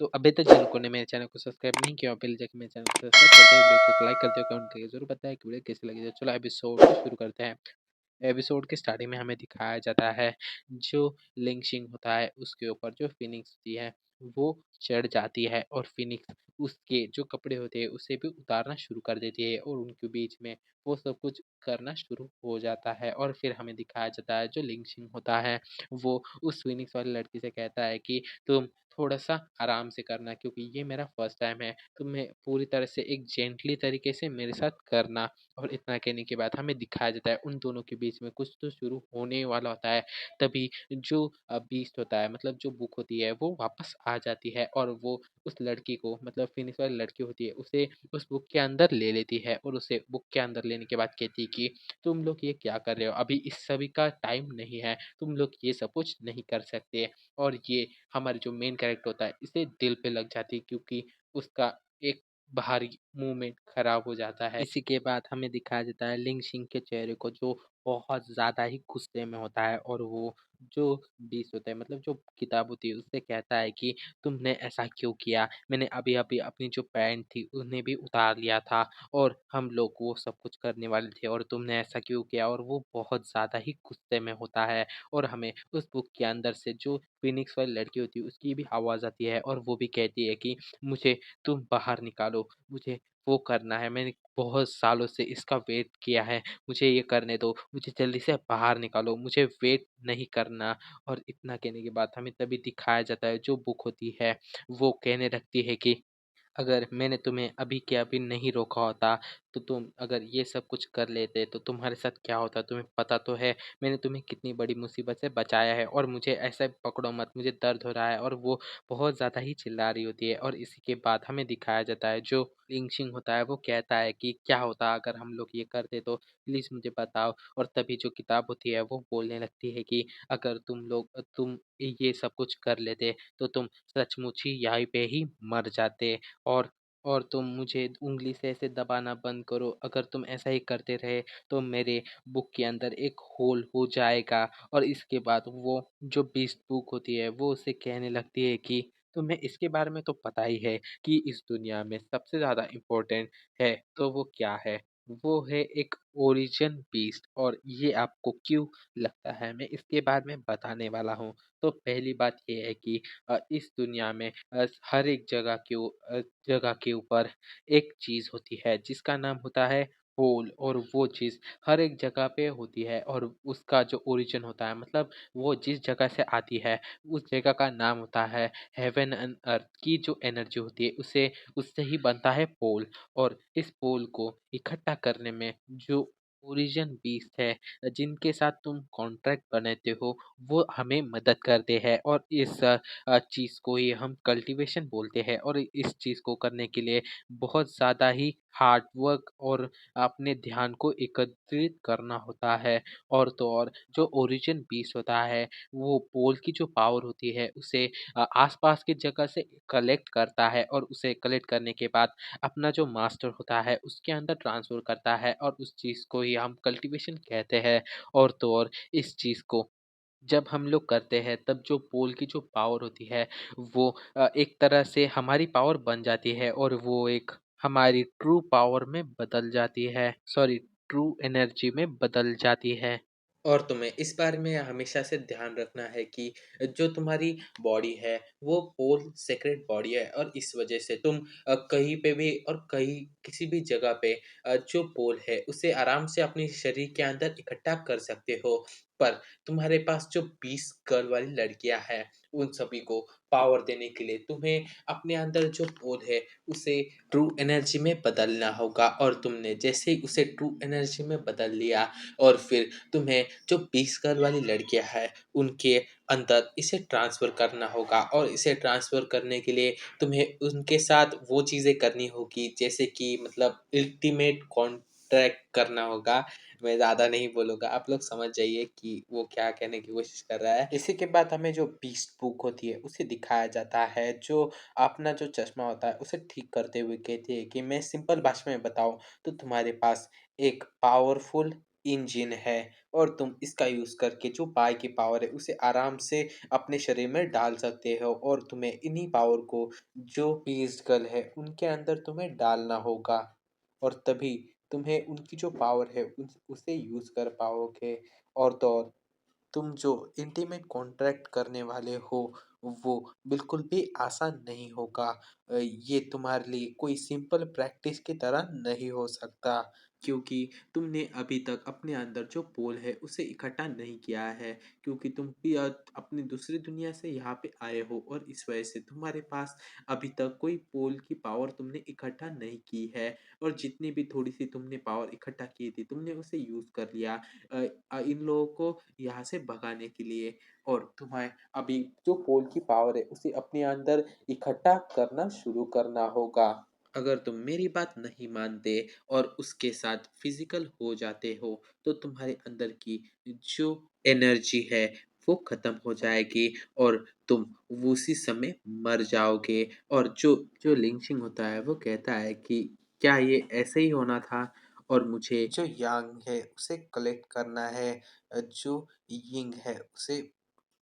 तो अभी तक जिनको ने मेरे चैनल को सब्सक्राइब नहीं किया, पहले जाके मेरे चैनल को सब्सक्राइब कर दें, वीडियो को लाइक कर दें, कमेंट करके ज़रूर बताएं कि वीडियो कैसी लगी। तो चलो एपिसोड को शुरू करते हैं। एपिसोड के स्टार्टिंग में हमें दिखाया जाता है जो लिंक्शिंग होता है उसके ऊपर जो फिनिक्स होती है वो चढ़ जाती है और फिनिक्स उसके जो कपड़े होते हैं उसे भी उतारना शुरू कर देती है और उनके बीच में वो सब कुछ करना शुरू हो जाता है। और फिर हमें दिखाया जाता है जो लिंक्शिंग होता है वो उस फिनिक्स वाली लड़की से कहता है कि तुम थोड़ा सा आराम से करना क्योंकि ये मेरा फर्स्ट टाइम है, तुम्हें पूरी तरह से एक जेंटली तरीके से मेरे साथ करना। और इतना कहने के बाद हमें दिखाया जाता है उन दोनों के बीच में कुछ तो शुरू होने वाला होता है। तभी जो बीस्ट होता है मतलब जो बुक होती है वो वापस आ जाती है और वो उस लड़की को मतलब फिनिक्स वाली लड़की होती है उसे उस बुक के अंदर ले लेती है और उसे बुक के अंदर लेने के बाद कहती है कि तुम लोग ये क्या कर रहे हो, अभी इस सभी का टाइम नहीं है, तुम लोग ये सब कुछ नहीं कर सकते। और ये हमारे जो मेन कैरेक्टर होता है इसे दिल पे लग जाती है क्योंकि उसका एक बाहरी मूवमेंट खराब हो जाता है। इसी के बाद हमें दिखाया जाता है लिंग शिंग के चेहरे को जो बहुत ज़्यादा ही गुस्से में होता है और वो जो बीस्ट होता है मतलब जो किताब होती है उससे कहता है कि तुमने ऐसा क्यों किया, मैंने अभी अभी अपनी जो पैंट थी उन्हें भी उतार लिया था और हम लोग वो सब कुछ करने वाले थे और तुमने ऐसा क्यों किया। और वो बहुत ज़्यादा ही गुस्से में होता है और हमें उस बुक के अंदर से जो फिनिक्स वाली लड़की होती है उसकी भी आवाज़ आती है और वो भी कहती है कि मुझे तुम बाहर निकालो, मुझे वो करना है, मैंने बहुत सालों से इसका वेट किया है, मुझे ये करने दो, मुझे जल्दी से बाहर निकालो, मुझे वेट नहीं करना। और इतना कहने के बाद हमें तभी दिखाया जाता है जो बुक होती है वो कहने लगती है कि अगर मैंने तुम्हें अभी के अभी नहीं रोका होता तो तुम अगर ये सब कुछ कर लेते तो तुम्हारे साथ क्या होता तुम्हें पता तो है, मैंने तुम्हें कितनी बड़ी मुसीबत से बचाया है और मुझे ऐसे पकड़ो मत, मुझे दर्द हो रहा है। और वो बहुत ज़्यादा ही चिल्ला रही होती है और इसी के बाद हमें दिखाया जाता है जो लिंगशिंग होता है वो कहता है कि क्या होता अगर हम लोग ये करते तो प्लीज़ मुझे बताओ। और तभी जो किताब होती है वो बोलने लगती है कि अगर तुम ये सब कुछ कर लेते तो तुम सचमुच ही यहीं पे ही मर जाते। और तुम मुझे उँगली से ऐसे दबाना बंद करो, अगर तुम ऐसा ही करते रहे तो मेरे बुक के अंदर एक होल हो जाएगा। और इसके बाद वो जो बीस्ट बुक होती है वो उसे कहने लगती है कि तुम्हें इसके बारे में तो पता ही है कि इस दुनिया में सबसे ज़्यादा इम्पोर्टेंट है तो वो क्या है? वो है एक ओरिजिन बीस्ट। और ये आपको क्यों लगता है मैं इसके बारे में बताने वाला हूँ। तो पहली बात ये है कि इस दुनिया में हर एक जगह के ऊपर एक चीज़ होती है जिसका नाम होता है होल। और वो चीज़ हर एक जगह पे होती है और उसका जो ओरिजिन होता है मतलब वो जिस जगह से आती है उस जगह का नाम होता है हेवन एंड अर्थ की जो एनर्जी होती है उसे उससे ही बनता है पोल। और इस पोल को इकट्ठा करने में जो ओरिजिन बीस्ट है जिनके साथ तुम कॉन्ट्रैक्ट बनाते हो वो हमें मदद करते हैं। और इस चीज़ को ही हम कल्टीवेशन बोलते हैं। और इस चीज़ को करने के लिए बहुत ज़्यादा ही हार्ड वर्क और अपने ध्यान को एकत्रित करना होता है। और तो और जो ओरिजिन बीस्ट होता है वो पोल की जो पावर होती है उसे आसपास की जगह से कलेक्ट करता है और उसे कलेक्ट करने के बाद अपना जो मास्टर होता है उसके अंदर ट्रांसफ़र करता है और उस चीज़ को ही हम कल्टीवेशन कहते हैं। और तो और इस चीज़ को जब हम लोग करते हैं तब जो पोल की जो पावर होती है वो एक तरह से हमारी पावर बन जाती है और वो एक हमारी ट्रू पावर में बदल जाती है, सॉरी ट्रू एनर्जी में बदल जाती है। और तुम्हें इस बारे में हमेशा से ध्यान रखना है कि जो तुम्हारी बॉडी है वो पोल सेक्रेट बॉडी है और इस वजह से तुम कहीं पे भी और कहीं किसी भी जगह पे जो पोल है उसे आराम से अपने शरीर के अंदर इकट्ठा कर सकते हो। पर तुम्हारे पास जो 20 गर्ल वाली लड़कियां हैं उन सभी को पावर देने के लिए तुम्हें अपने अंदर जो पोल है उसे ट्रू एनर्जी में बदलना होगा। और तुमने जैसे ही उसे ट्रू एनर्जी में बदल लिया और फिर तुम्हें जो 20 गर्ल वाली लड़कियां हैं उनके अंदर इसे ट्रांसफ़र करना होगा। और इसे ट्रांसफ़र करने के लिए तुम्हें उनके साथ वो चीज़ें करनी होगी जैसे कि मतलब अल्टीमेट कॉन्ट्रैक्ट करना होगा। मैं ज़्यादा नहीं बोलूँगा, आप लोग समझ जाइए कि वो क्या कहने की कोशिश कर रहा है। इसी के बाद हमें जो बीस्ट बुक होती है उसे दिखाया जाता है जो अपना जो चश्मा होता है उसे ठीक करते हुए कहती है कि मैं सिंपल भाषा में बताऊँ तो तुम्हारे पास एक पावरफुल इंजन है और तुम इसका यूज़ करके जो बाय की पावर है उसे आराम से अपने शरीर में डाल सकते हो और तुम्हें इन्हीं पावर को जो बीस्ट गर्ल है उनके अंदर तुम्हें डालना होगा और तभी तुम्हें उनकी जो पावर है उसे यूज़ कर पाओगे। और तो और तुम जो इंटीमेट कॉन्ट्रैक्ट करने वाले हो वो बिल्कुल भी आसान नहीं होगा। ये तुम्हारे लिए कोई सिंपल प्रैक्टिस की तरह नहीं हो सकता क्योंकि तुमने अभी तक अपने अंदर जो पोल है उसे इकट्ठा नहीं किया है क्योंकि तुम भी अपनी दूसरी दुनिया से यहाँ पे आए हो और इस वजह से तुम्हारे पास अभी तक कोई पोल की पावर तुमने इकट्ठा नहीं की है और जितनी भी थोड़ी सी तुमने पावर इकट्ठा की थी तुमने उसे यूज़ कर लिया इन लोगों को यहाँ से भगाने के लिए और तुम्हें अभी जो पोल की पावर है उसे अपने अंदर इकट्ठा करना शुरू करना होगा। अगर तुम मेरी बात नहीं मानते और उसके साथ फिजिकल हो जाते हो तो तुम्हारे अंदर की जो एनर्जी है वो खत्म हो जाएगी और तुम उसी समय मर जाओगे। और जो जो लिंचिंग होता है वो कहता है कि क्या ये ऐसे ही होना था और मुझे जो यांग है उसे कलेक्ट करना है, जो यिंग है उसे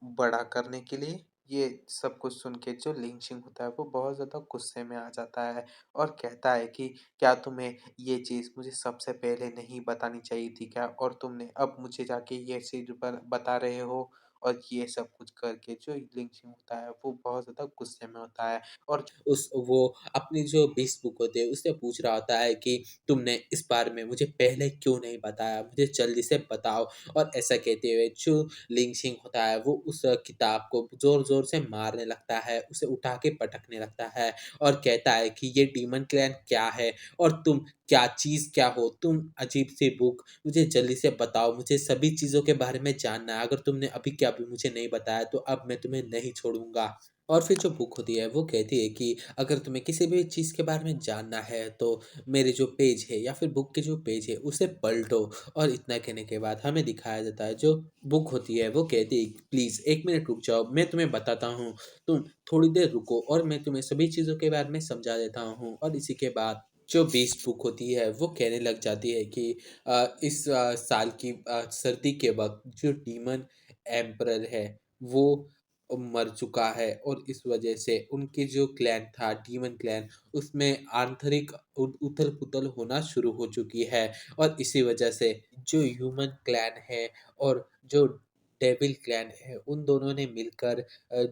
बड़ा करने के लिए। ये सब कुछ सुन के जो लिंचिंग होता है वो बहुत ज़्यादा गुस्से में आ जाता है और कहता है कि क्या तुम्हें ये चीज़ मुझे सबसे पहले नहीं बतानी चाहिए थी क्या? और तुमने अब मुझे जाके ये चीज़ बता रहे हो? और ये सब कुछ करके जो लिंचिंग होता है वो बहुत ज़्यादा गुस्से में होता है और उस वो अपनी जो बीस्ट बुक होती है उससे पूछ रहा होता है कि तुमने इस बारे में मुझे पहले क्यों नहीं बताया? मुझे जल्दी से बताओ। और ऐसा कहते हुए जो लिंचिंग होता है वो उस किताब को ज़ोर-ज़ोर से मारने लगता है, उसे उठा के पटकने लगता है और कहता है कि ये डीमन क्लैन क्या है और तुम क्या चीज़ क्या हो? तुम अजीब-सी बुक, मुझे जल्दी से बताओ, मुझे सभी चीज़ों के बारे में जानना है। अगर तुमने अभी के अभी मुझे नहीं बताया तो अब मैं तुम्हें नहीं छोड़ूँगा। और फिर जो बुक होती है वो कहती है कि अगर तुम्हें किसी भी चीज़ के बारे में जानना है तो मेरे जो पेज है या फिर बुक के जो पेज है उसे पलटो। और इतना कहने के बाद हमें दिखाया जाता है जो बुक होती है वो कहती है प्लीज़ 1 मिनट रुक जाओ, मैं तुम्हें बताता हूँ, तुम थोड़ी देर रुको और मैं तुम्हें सभी चीज़ों के बारे में समझा देता हूँ। और इसी के बाद जो बीस्ट बुक होती है वो कहने लग जाती है कि इस साल की सर्दी के वक़्त जो डीमन एम्परर है वो मर चुका है और इस वजह से उनकी जो क्लैन था डीमन क्लैन उसमें आंतरिक उथल-पुथल होना शुरू हो चुकी है और इसी वजह से जो ह्यूमन क्लैन है और जो डेविल क्लैन है उन दोनों ने मिलकर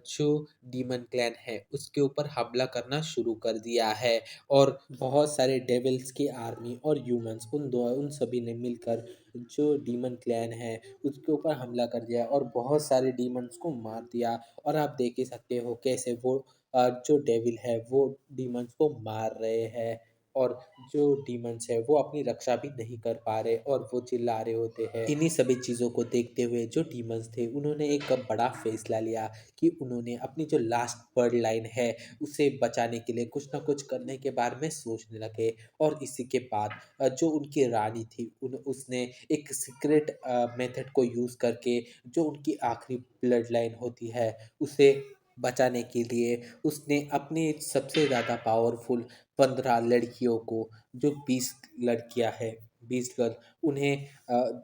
जो डीमन क्लैन है उसके ऊपर हमला करना शुरू कर दिया है और बहुत सारे डेविल्स की आर्मी और ह्यूमंस उन सभी ने मिलकर जो डीमन क्लैन है उसके ऊपर हमला कर दिया और बहुत सारे डीमंस को मार दिया। और आप देख ही सकते हो कैसे वो जो डेविल है वो डीमंस को मार रहे हैं और जो डीमंस है वो अपनी रक्षा भी नहीं कर पा रहे और वो चिल्ला रहे होते हैं। इन्हीं सभी चीज़ों को देखते हुए जो डीमंस थे उन्होंने एक बड़ा फैसला लिया कि उन्होंने अपनी जो लास्ट बर्ड लाइन है उसे बचाने के लिए कुछ ना कुछ करने के बारे में सोचने लगे। और इसी के बाद जो उनकी रानी थी उसने एक सीक्रेट मेथड को यूज़ करके जो उनकी आखिरी ब्लड लाइन होती है उसे बचाने के लिए उसने अपनी सबसे ज़्यादा पावरफुल 15 लड़कियों को जो 20 लड़कियां हैं 20 गर्ल उन्हें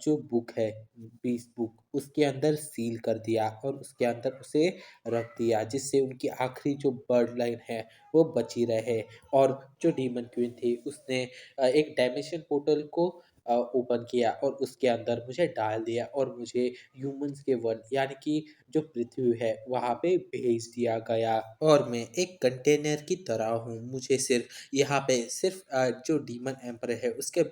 जो बुक है 20 बुक उसके अंदर सील कर दिया और उसके अंदर उसे रख दिया जिससे उनकी आखिरी जो बर्ड लाइन है वो बची रहे। और जो डीमन क्वीन थी उसने एक डायमेंशन पोर्टल को ओपन किया और उसके अंदर मुझे डाल दिया और मुझे ह्यूमंस के वर्ल्ड यानी कि जो पृथ्वी है वहाँ पे भेज दिया गया और मैं एक कंटेनर की तरह हूँ। मुझे सिर्फ यहाँ पे सिर्फ जो डीमन एम्पर है उसके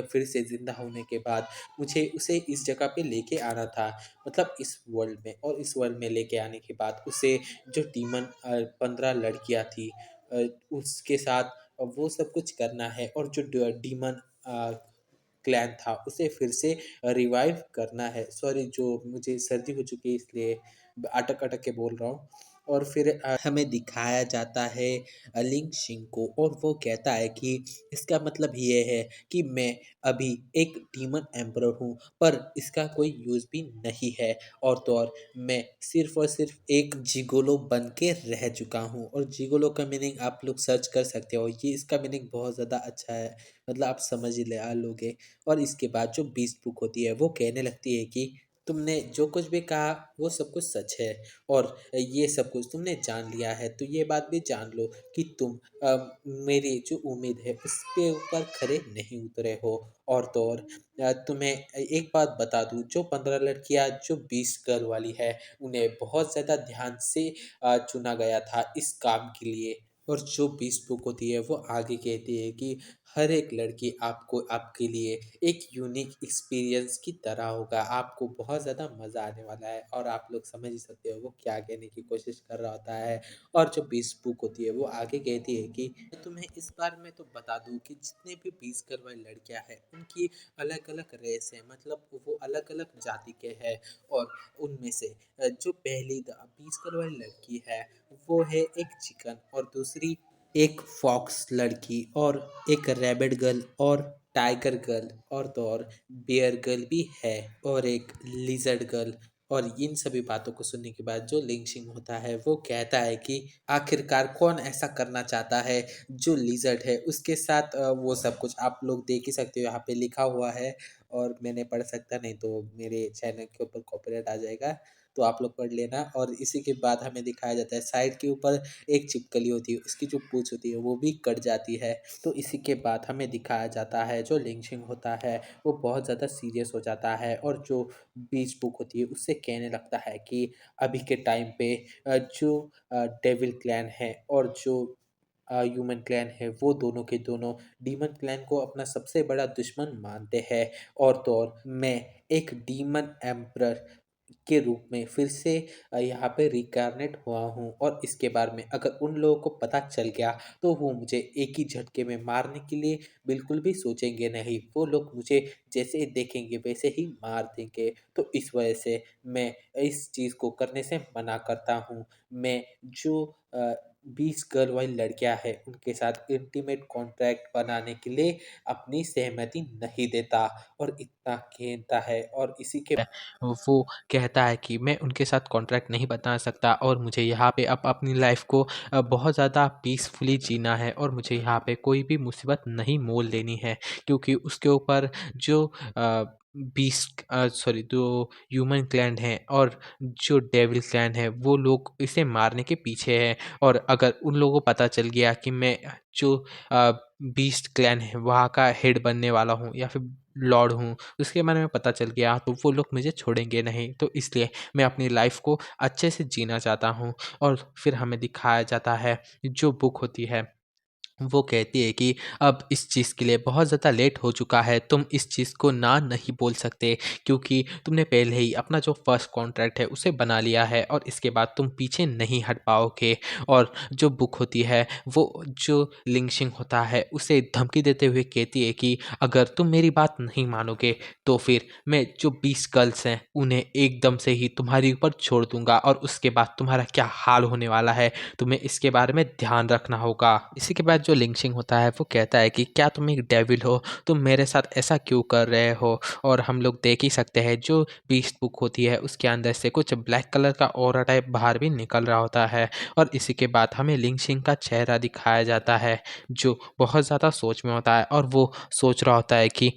फिर से ज़िंदा होने के बाद मुझे उसे इस जगह पे लेके आना था, मतलब इस वर्ल्ड में। और इस वर्ल्ड में लेके आने के बाद उसे जो डीमन 15 लड़कियाँ थी उसके साथ वो सब कुछ करना है और जो डीमन क्लैन था उसे फिर से रिवाइव करना है। सॉरी जो मुझे सर्दी हो चुकी है इसलिए अटक-अटक के बोल रहा हूँ। और फिर हमें दिखाया जाता है लिंग शिंग को, और वो कहता है कि इसका मतलब ये है कि मैं अभी एक डीमन एम्परर हूँ, पर इसका कोई यूज़ भी नहीं है, और तो और मैं सिर्फ और सिर्फ एक जिगोलो बन के रह चुका हूँ। और जिगोलो का मीनिंग आप लोग सर्च कर सकते हो, ये इसका मीनिंग बहुत ज़्यादा अच्छा है, मतलब आप समझ ही ले आ लोगे। और इसके बाद जो बीस्ट बुक होती है वो कहने लगती है कि तुमने जो कुछ भी कहा वो सब कुछ सच है, और ये सब कुछ तुमने जान लिया है, तो ये बात भी जान लो कि तुम मेरी जो उम्मीद है उसके ऊपर खरे नहीं उतरे हो। और तो और तुम्हें एक बात बता दूं, जो 15 लड़कियां जो 20 गर्ल वाली है, उन्हें बहुत ज़्यादा ध्यान से चुना गया था इस काम के लिए। और जो 20 बुक होती है वो आगे कहती है कि हर एक लड़की आपको आपके लिए एक यूनिक एक्सपीरियंस की तरह होगा, आपको बहुत ज़्यादा मज़ा आने वाला है। और आप लोग समझ ही सकते हो वो क्या कहने की कोशिश कर रहा होता है। और जो 20 बुक होती है वो आगे कहती है कि मैं तुम्हें इस बार में तो बता दूं कि जितने भी 20 गर्ल वाली लड़कियां हैं उनकी अलग अलग रेस है, मतलब वो अलग अलग जाति के हैं। और उनमें से जो पहली 20 गर्ल वाली लड़की है वो है एक चिकन, और दूसरी एक फॉक्स लड़की, और एक रैबिट गर्ल, और टाइगर गर्ल, और तो और बियर गर्ल भी है, और एक लिजर्ड गर्ल। और इन सभी बातों को सुनने के बाद जो लिंचिंग होता है वो कहता है कि आखिरकार कौन ऐसा करना चाहता है जो लिजर्ड है उसके साथ वो सब कुछ आप लोग देख ही सकते हो, यहाँ पे लिखा हुआ है। और मैंने पढ़ सकता नहीं तो मेरे चैनल के ऊपर कॉपीराइट आ जाएगा, तो आप लोग पढ़ लेना। और इसी के बाद हमें दिखाया जाता है साइड के ऊपर एक छिपकली होती है, उसकी जो पूँछ होती है वो भी कट जाती है। तो इसी के बाद हमें दिखाया जाता है जो लिंचिंग होता है वो बहुत ज़्यादा सीरियस हो जाता है, और जो बीच बुक होती है उससे कहने लगता है कि अभी के टाइम पे जो डेविल क्लैन है और जो ह्यूमन क्लैन है वो दोनों के दोनों डीमन क्लैन को अपना सबसे बड़ा दुश्मन मानते हैं। और तो और मैं एक डीमन एम्परर के रूप में फिर से यहाँ पे रिकार्नेट हुआ हूँ, और इसके बारे में अगर उन लोगों को पता चल गया तो वो मुझे एक ही झटके में मारने के लिए बिल्कुल भी सोचेंगे नहीं, वो लोग मुझे जैसे ही देखेंगे वैसे ही मार देंगे। तो इस वजह से मैं इस चीज़ को करने से मना करता हूँ। मैं जो 20 गर्ल वाली लड़कियां हैं उनके साथ इंटीमेट कॉन्ट्रैक्ट बनाने के लिए अपनी सहमति नहीं देता, और इतना कहता है। और इसी के वो कहता है कि मैं उनके साथ कॉन्ट्रैक्ट नहीं बना सकता और मुझे यहाँ पे अब अपनी लाइफ को बहुत ज़्यादा पीसफुली जीना है और मुझे यहाँ पे कोई भी मुसीबत नहीं मोल लेनी है, क्योंकि उसके ऊपर जो बीस्ट सॉरी जो ह्यूमन क्लैन है और जो डेविल क्लैन है वो लोग इसे मारने के पीछे हैं। और अगर उन लोगों को पता चल गया कि मैं जो बीस्ट क्लैन है वहाँ का हेड बनने वाला हूँ या फिर लॉर्ड हूँ, उसके बारे में पता चल गया तो वो लोग मुझे छोड़ेंगे नहीं। तो इसलिए मैं अपनी लाइफ को अच्छे से जीना चाहता हूँ। और फिर हमें दिखाया जाता है जो बुक होती है वो कहती है कि अब इस चीज़ के लिए बहुत ज़्यादा लेट हो चुका है, तुम इस चीज़ को ना नहीं बोल सकते, क्योंकि तुमने पहले ही अपना जो फर्स्ट कॉन्ट्रैक्ट है उसे बना लिया है और इसके बाद तुम पीछे नहीं हट पाओगे। और जो बुक होती है वो जो लिंगशिंग होता है उसे धमकी देते हुए कहती है कि अगर तुम मेरी बात नहीं मानोगे तो फिर मैं जो 20 गर्ल्स हैं उन्हें एकदम से ही तुम्हारे ऊपर छोड़ दूंगा और उसके बाद तुम्हारा क्या हाल होने वाला है तुम्हें इसके बारे में ध्यान रखना होगा। इसी के बाद जो लिंचिंग होता है वो कहता है कि क्या तुम एक डेविल हो, तुम मेरे साथ ऐसा क्यों कर रहे हो। और हम लोग देख ही सकते हैं जो बीस्ट बुक होती है उसके अंदर से कुछ ब्लैक कलर का ऑरा टाइप बाहर भी निकल रहा होता है। और इसी के बाद हमें लिंचिंग का चेहरा दिखाया जाता है जो बहुत ज़्यादा सोच में होता है और वो सोच रहा होता है कि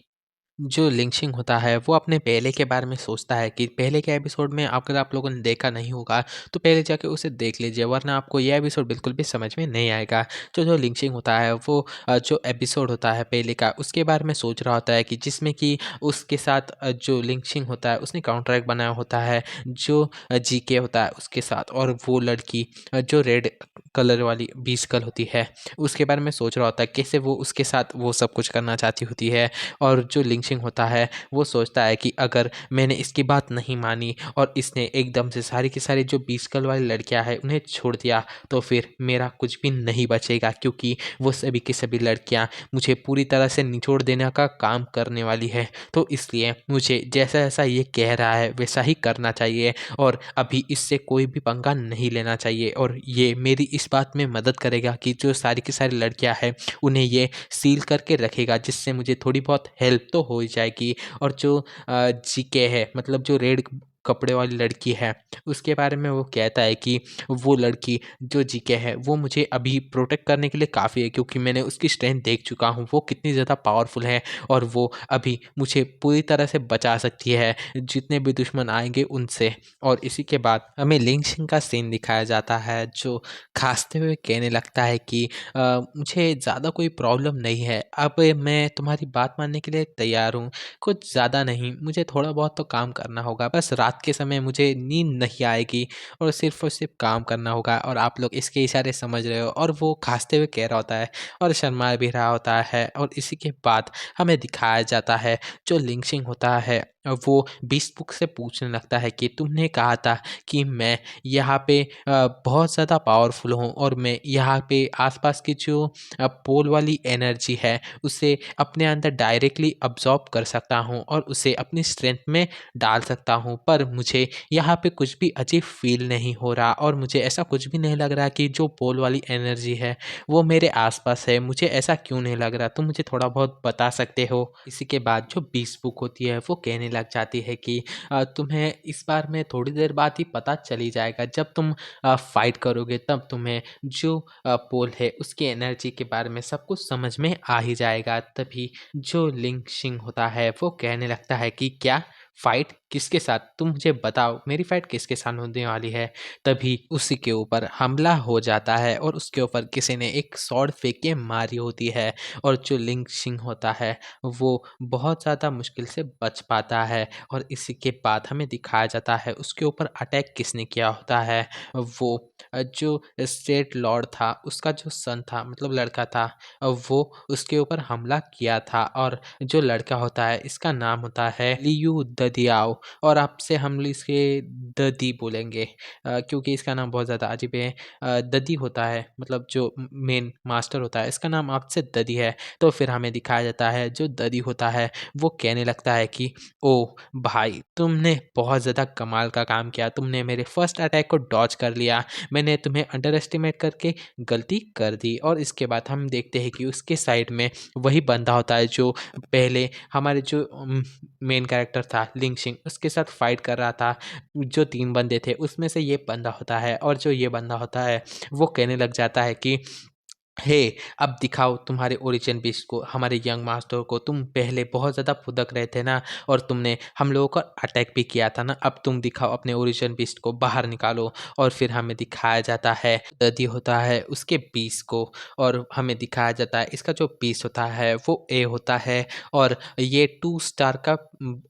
जो लिंचिंग होता है वो अपने पहले के बारे में सोचता है कि पहले के एपिसोड में अगर आप लोगों ने देखा नहीं होगा तो पहले जाके उसे देख लीजिए, वरना आपको ये एपिसोड बिल्कुल भी समझ में नहीं आएगा। तो जो लिंचिंग होता है वो जो एपिसोड होता है पहले का उसके बारे में सोच रहा होता है कि जिसमें कि उसके साथ जो लिंचिंग होता है उसने कॉन्ट्रैक्ट बनाया होता है जो जीके होता है उसके साथ, और वो लड़की जो रेड कलर वाली बीस गर्ल होती है, उसके बारे में सोच रहा होता है कैसे वो उसके साथ वो सब कुछ करना चाहती होती है। और जो लिंचिंग होता है वो सोचता है कि अगर मैंने इसकी बात नहीं मानी और इसने एकदम से सारी की सारी जो बीस गर्ल वाली लड़कियां हैं उन्हें छोड़ दिया, तो फिर मेरा कुछ भी नहीं बचेगा, क्योंकि वो सभी की सभी लड़कियां मुझे पूरी तरह से निचोड़ देने का काम करने वाली है। तो इसलिए मुझे जैसा जैसा ये कह रहा है वैसा ही करना चाहिए और अभी इससे कोई भी पंगा नहीं लेना चाहिए। और ये मेरी इस बात में मदद करेगा कि जो सारी की सारी लड़कियां हैं उन्हें ये सील करके रखेगा, जिससे मुझे थोड़ी बहुत हेल्प तो हो ही जाएगी। और जो जीके है, मतलब जो रेड कपड़े वाली लड़की है, उसके बारे में वो कहता है कि वो लड़की जो जीके है वो मुझे अभी प्रोटेक्ट करने के लिए काफ़ी है, क्योंकि मैंने उसकी स्ट्रेंथ देख चुका हूँ वो कितनी ज़्यादा पावरफुल है और वो अभी मुझे पूरी तरह से बचा सकती है जितने भी दुश्मन आएंगे उनसे। और इसी के बाद हमें लिंग शिंग का सीन दिखाया जाता है, जो खांसते हुए कहने लगता है कि मुझे ज़्यादा कोई प्रॉब्लम नहीं है, अब मैं तुम्हारी बात मानने के लिए तैयार हूँ। कुछ ज़्यादा नहीं, मुझे थोड़ा बहुत तो काम करना होगा, बस रात के समय मुझे नींद नहीं आएगी और सिर्फ काम करना होगा और आप लोग इसके इशारे समझ रहे हो। और वो खांसते हुए कह रहा होता है और शर्मा भी रहा होता है। और इसी के बाद हमें दिखाया जाता है जो लिंचिंग होता है वो बीस्ट बुक से पूछने लगता है कि तुमने कहा था कि मैं यहाँ पे बहुत ज़्यादा पावरफुल हूँ और मैं यहाँ पे आसपास की जो पोल वाली एनर्जी है उसे अपने अंदर डायरेक्टली अब्जॉर्ब कर सकता हूँ और उसे अपनी स्ट्रेंथ में डाल सकता हूँ, पर मुझे यहाँ पे कुछ भी अजीब फील नहीं हो रहा और मुझे ऐसा कुछ भी नहीं लग रहा कि जो पोल वाली एनर्जी है वो मेरे आसपास है। मुझे ऐसा क्यों नहीं लग रहा, तुम मुझे थोड़ा बहुत बता सकते हो? इसी के बाद जो बीस बुक होती है वो कहने लग जाती है कि तुम्हें इस बार में थोड़ी देर बाद ही पता चली जाएगा, जब तुम फाइट करोगे तब तुम्हें जो पोल है उसकी एनर्जी के बारे में सब कुछ समझ में आ ही जाएगा। तभी जो लिंग शिंग होता है वो कहने लगता है कि क्या फाइट किसके साथ, तुम मुझे बताओ मेरी फाइट किसके साथ होने वाली है? तभी उसी के ऊपर हमला हो जाता है और उसके ऊपर किसी ने एक स्वॉर्ड फेंक के मारी होती है और जो लिंग शिंग होता है वो बहुत ज़्यादा मुश्किल से बच पाता है। और इसी के बाद हमें दिखाया जाता है उसके ऊपर अटैक किसने किया होता है, वो जो स्टेट लॉर्ड था उसका जो सन था, मतलब लड़का था, वो उसके ऊपर हमला किया था। और जो लड़का होता है इसका नाम होता है लियू ददियाओ और आपसे हम इसके ददी बोलेंगे क्योंकि इसका नाम बहुत ज़्यादा अजीब है। ददी होता है, मतलब जो मेन मास्टर होता है इसका नाम आपसे ददी है। तो फिर हमें दिखाया जाता है जो ददी होता है वो कहने लगता है कि ओ भाई, तुमने बहुत ज़्यादा कमाल का काम किया, तुमने मेरे फर्स्ट अटैक को डॉज कर लिया, मैंने तुम्हें अंडर एस्टिमेट करके गलती कर दी। और इसके बाद हम देखते हैं कि उसके साइड में वही बंदा होता है जो पहले हमारे जो मेन कैरेक्टर था लिंग शिंग उसके साथ फाइट कर रहा था। जो तीन बंदे थे उसमें से ये बंदा होता है और जो ये बंदा होता है वो कहने लग जाता है कि हे, अब दिखाओ तुम्हारे ओरिजिन बीस्ट को, हमारे यंग मास्टर को। तुम पहले बहुत ज़्यादा फुदक रहे थे ना और तुमने हम लोगों को अटैक भी किया था ना, अब तुम दिखाओ अपने ओरिजिन बीस्ट को, बाहर निकालो। और फिर हमें दिखाया जाता है ददी होता है उसके बीस्ट को और हमें दिखाया जाता है इसका जो बीस्ट होता है वो ए होता है और ये 2 स्टार का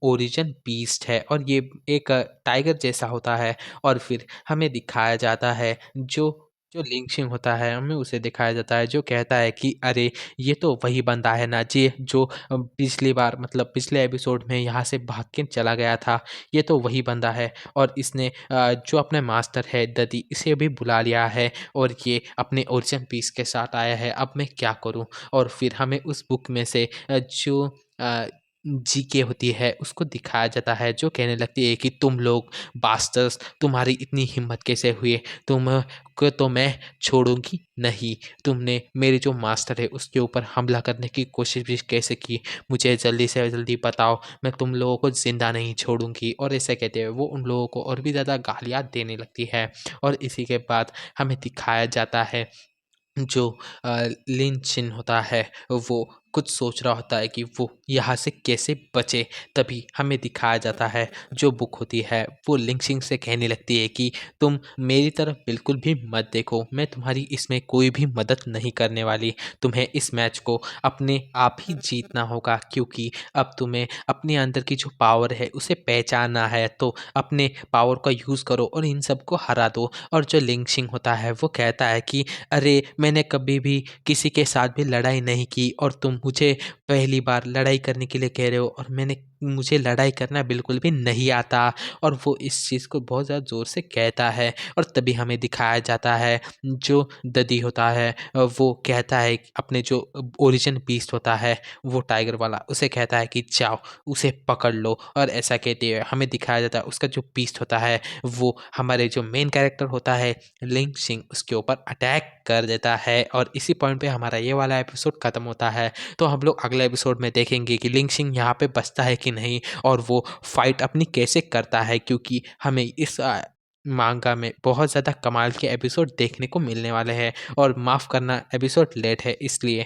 ओरिजिन बीस्ट है और ये एक टाइगर जैसा होता है। और फिर हमें दिखाया जाता है जो जो लिंचिंग होता है हमें उसे दिखाया जाता है जो कहता है कि अरे, ये तो वही बंदा है ना जी जो पिछली बार, मतलब पिछले एपिसोड में यहाँ से भाग के चला गया था, ये तो वही बंदा है और इसने जो अपने मास्टर है ददी इसे भी बुला लिया है और ये अपने ओरिजिन पीस के साथ आया है, अब मैं क्या करूँ? और फिर हमें उस बुक में से जो जीके होती है उसको दिखाया जाता है जो कहने लगती है कि तुम लोग बास्टर्स, तुम्हारी इतनी हिम्मत कैसे हुई, तुम को तो मैं छोड़ूंगी नहीं, तुमने मेरे जो मास्टर है उसके ऊपर हमला करने की कोशिश भी कैसे की, मुझे जल्दी से जल्दी बताओ, मैं तुम लोगों को जिंदा नहीं छोड़ूंगी। और ऐसे कहते हुए वो उन लोगों को और भी ज़्यादा गालियाँ देने लगती है। और इसी के बाद हमें दिखाया जाता है जो लिन चिन होता है वो कुछ सोच रहा होता है कि वो यहाँ से कैसे बचे। तभी हमें दिखाया जाता है जो बुक होती है वो लिंक्सिंग से कहने लगती है कि तुम मेरी तरफ बिल्कुल भी मत देखो, मैं तुम्हारी इसमें कोई भी मदद नहीं करने वाली। तुम्हें इस मैच को अपने आप ही जीतना होगा, क्योंकि अब तुम्हें अपने अंदर की जो पावर है उसे पहचानना है। तो अपने पावर का यूज़ करो और इन सबको हरा दो। और जो लिंक्सिंग होता है वो कहता है कि अरे मैंने कभी भी किसी के साथ भी लड़ाई नहीं की और तुम मुझे पहली बार लड़ाई करने के लिए कह रहे हो, और मुझे लड़ाई करना बिल्कुल भी नहीं आता। और वो इस चीज़ को बहुत ज़्यादा ज़ोर से कहता है। और तभी हमें दिखाया जाता है जो ददी होता है वो कहता है अपने जो ओरिजिन बीस्ट होता है वो टाइगर वाला, उसे कहता है कि जाओ उसे पकड़ लो। और ऐसा कहते हुए हमें दिखाया जाता है उसका जो बीस्ट होता है वो हमारे जो मेन कैरेक्टर होता है लिंग सिंह उसके ऊपर अटैक कर देता है। और इसी पॉइंट पे हमारा ये वाला एपिसोड खत्म होता है। तो हम लोग अगले एपिसोड में देखेंगे कि लिंग सिंह यहाँ पे बचता है कि नहीं, और वो फाइट अपनी कैसे करता है, क्योंकि हमें इस मांगा में बहुत ज़्यादा कमाल के एपिसोड देखने को मिलने वाले हैं। और माफ़ करना एपिसोड लेट है इसलिए।